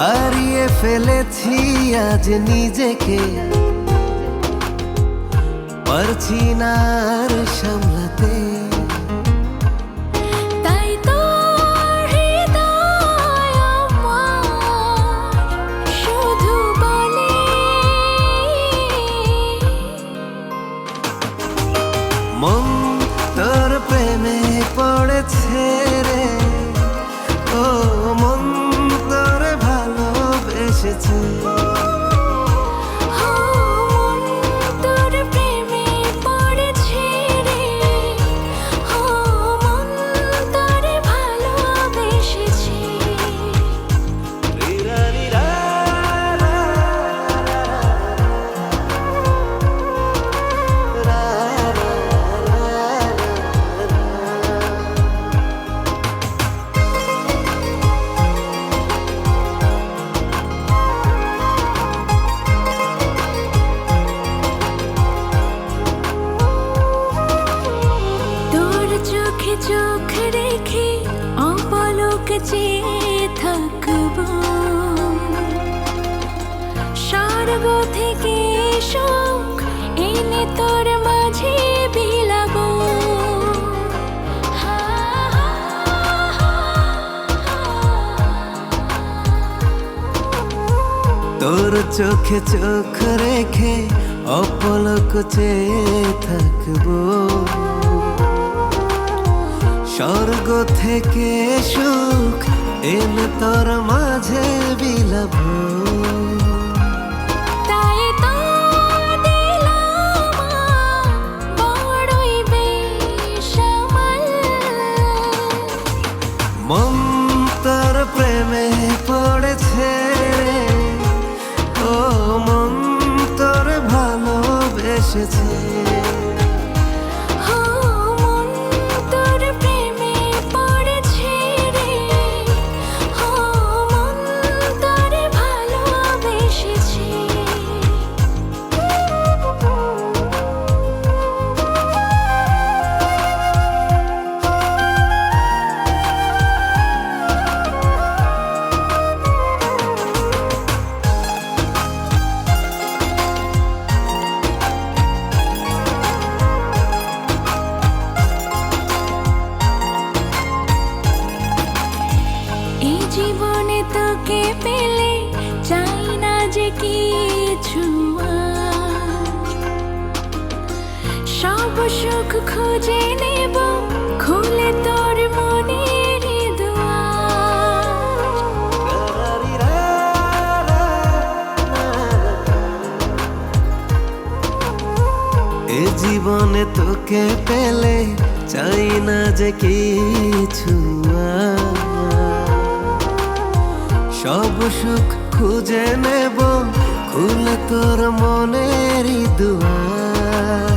হারিয়ে ফেলেছি আজ নিজেকে, পারছি না আর সামলাতে। তাই তো হৃদয় আমার শুধু বলে, মন তোর প্রেমে পড়েছে রে, ও মন তোর ভালোবেসেছে। মন তোর প্রেমে পড়েছে রে, মন তোর ভালোবেসেছে। তোর চোখে চোখ রেখে অপলক চেয়ে থাকবো, স্বর্গ থেকে সুখ এনে তোর মাঝে বিলাবো। তোর চোখে চোখ রেখে অপলক চেয়ে থাকবো, স্বর্গ থেকে সুখ এনে তোর মাঝে বিলাবো। তাই তো দিলাম বড়ই বেসামাল, মন তোর প্রেমে পড়েছে রে, ও মন তোর ভালোবেসেছে। মন তোর প্রেমে পড়েছে রে, মন তোর ভালোবেসেছে। এই জীবনে তোকে পেলে চাই না যে কিছু আর, সব সুখ খুঁজে নেব খুলে তোর মনের দুয়ার। এ জীবনে তোকে পেলে চাই না যে কিছু আর, সব সুখ খুঁজে নেব খুলে তোর মনেরই দুয়ার।